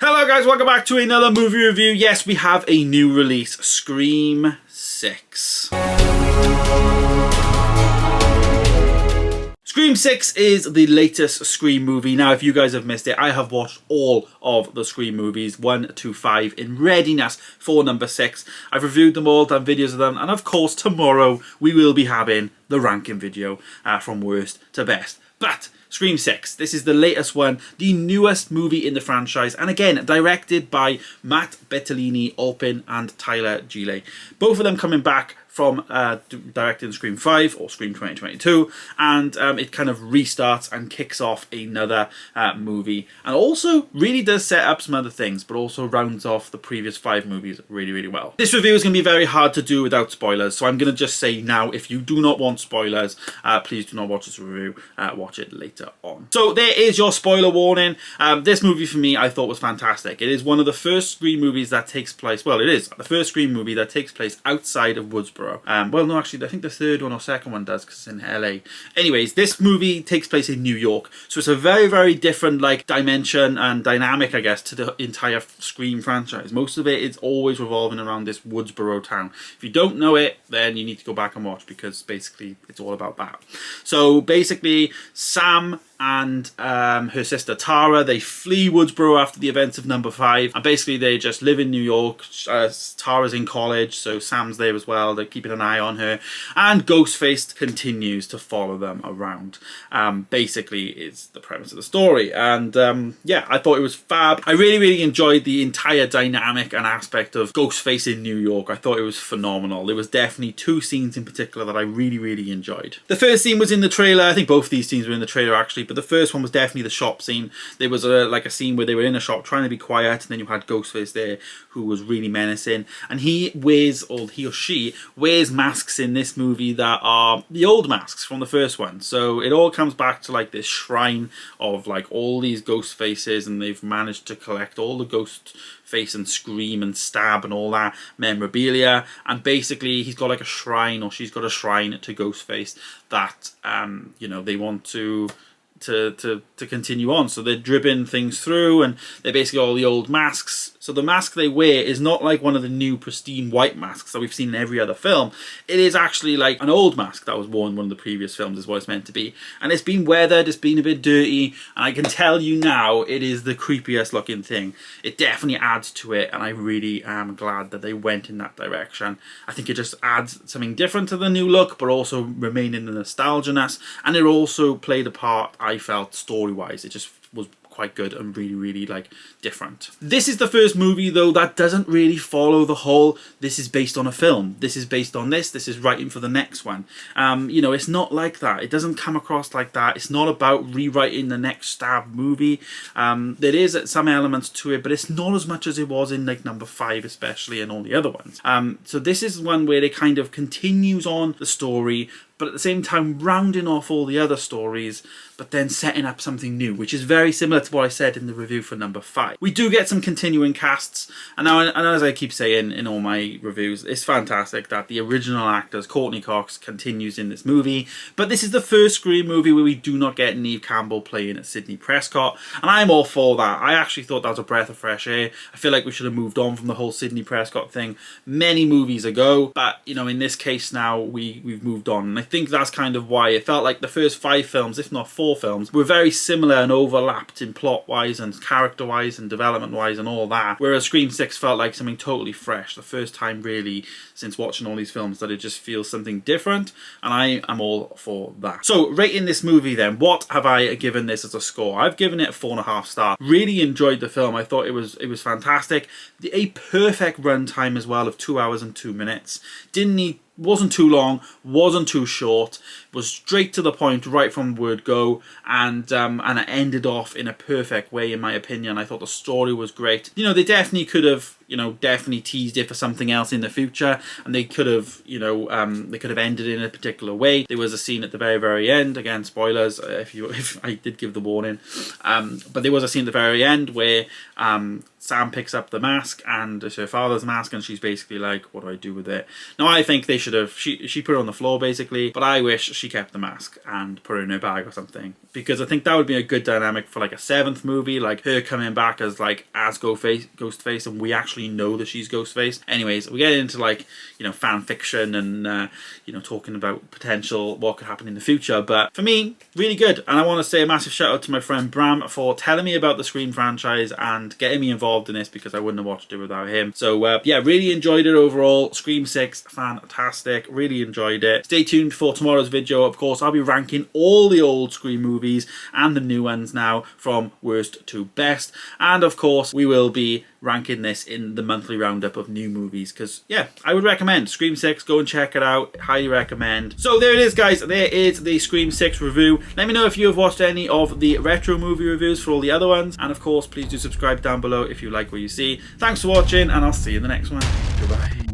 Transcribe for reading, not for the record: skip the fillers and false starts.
Hello guys, welcome back to another movie review. Yes, we have a new release, Scream 6. Scream 6 is the latest Scream movie. Now, if you guys have missed it, I have watched all of the Scream movies, 1 to 5, in readiness for number 6. I've reviewed them all, done videos of them, and of course, tomorrow we will be having the ranking video from worst to best. But Scream 6, this is the latest one, the newest movie in the franchise, and again, directed by Matt Bettinelli, Alpin, and Tyler Gile. Both of them coming back from directing Scream 5 or Scream 2022, and it kind of restarts and kicks off another movie, and also really does set up some other things, but also rounds off the previous 5 movies really well. This review is going to be very hard to do without spoilers, so I'm going to just say now, if you do not want spoilers, please do not watch this review, watch it later on. So there is your spoiler warning. This movie for me I thought was fantastic. It is one of the first Scream movies that takes place, well, it is the first Scream movie that takes place outside of Woodsboro. Well, no, actually, I think the third one or second one does, because it's in LA. Anyways, this movie takes place in New York, so it's a very different like dimension and dynamic, I guess, to the entire Scream franchise. Most of it is always revolving around this Woodsboro town. If you don't know it, then you need to go back and watch, because basically it's all about that. So basically, Sam and her sister Tara, they flee Woodsboro after the events of number 5, and basically they just live in New York. Tara's in college, so Sam's there as well. They're keeping an eye on her, and Ghostface continues to follow them around. Basically is the premise of the story, and yeah, I thought it was fab. I really enjoyed the entire dynamic and aspect of Ghostface in New York. I thought it was phenomenal. There was definitely 2 scenes in particular that I really enjoyed. The first scene was in the trailer. I think both of these scenes were in the trailer actually, but the first one was definitely the shop scene. There was like a scene where they were in a shop trying to be quiet, and then you had Ghostface there, who was really menacing, and he wears, or he or she wears, masks in this movie that are the old masks from the first one. So it all comes back to like this shrine of like all these ghost faces, and they've managed to collect all the ghost face and Scream and Stab and all that memorabilia, and basically he's got like a shrine, or she's got a shrine to Ghostface that you know, they want to continue on. So they're dribbling things through, and they're basically all the old masks. So the mask they wear is not like one of the new pristine white masks that we've seen in every other film. It is actually like an old mask that was worn in one of the previous films, is what it's meant to be. And it's been weathered, it's been a bit dirty, and I can tell you now, it is the creepiest looking thing. It definitely adds to it, and I really am glad that they went in that direction. I think it just adds something different to the new look, but also remaining the nostalgia-ness, and it also played a part, I felt, story-wise. It just was quite good and really like different. This is the first movie though that doesn't really follow the whole, this is based on a film, this is based on this is writing for the next one. You know, it's not like that. It doesn't come across like that. It's not about rewriting the next Stab movie. There is some elements to it, but it's not as much as it was in like number 5 especially, and all the other ones. So this is one where it kind of continues on the story, but at the same time rounding off all the other stories, but then setting up something new, which is very similar to what I said in the review for number 5. We do get some continuing casts, and now, and as I keep saying in all my reviews, it's fantastic that the original actors, Courtney Cox, continues in this movie, but this is the first Scream movie where we do not get Neve Campbell playing at Sidney Prescott, and I'm all for that. I actually thought that was a breath of fresh air. I feel like we should have moved on from the whole Sidney Prescott thing many movies ago, but you know, in this case now, we've moved on, and I think that's kind of why it felt like the first 5 films, if not 4 films, were very similar and overlapped in plot-wise and character-wise and development-wise and all that, whereas Scream 6 felt like something totally fresh. The first time really since watching all these films that it just feels something different, and I am all for that. So rating this movie then, what have I given this as a score? I've given it a 4.5 stars. Really enjoyed the film. I thought it was fantastic. A perfect runtime as well of 2 hours and 2 minutes. Wasn't too long, wasn't too short, was straight to the point right from word go, and it ended off in a perfect way in my opinion. I thought the story was great. You know, they definitely could have, you know, definitely teased it for something else in the future, and they could have, you know, they could have ended in a particular way. There was a scene at the very end, again spoilers if I did give the warning, but there was a scene at the very end where Sam picks up the mask, and it's her father's mask, and she's basically like, what do I do with it? Now I think they should have, she put it on the floor basically, but I wish she kept the mask and put it in her bag or something, because I think that would be a good dynamic for like a 7th movie, like her coming back as Ghostface, and we actually know that she's Ghostface. Anyways, we get into like, you know, fan fiction and you know, talking about potential what could happen in the future, but for me, really good. And I want to say a massive shout out to my friend Bram for telling me about the Scream franchise and getting me involved in this, because I wouldn't have watched it without him. So yeah, really enjoyed it overall. Scream 6, fantastic, really enjoyed it. Stay tuned for tomorrow's video. Of course, I'll be ranking all the old Scream movies and the new ones now from worst to best, and of course we will be ranking this in the monthly roundup of new movies, because yeah, I would recommend Scream 6. Go and check it out, highly recommend. So there it is, guys, there is the Scream 6 review. Let me know if you have watched any of the retro movie reviews for all the other ones, and of course please do subscribe down below if you like what you see. Thanks for watching, and I'll see you in the next one. Goodbye.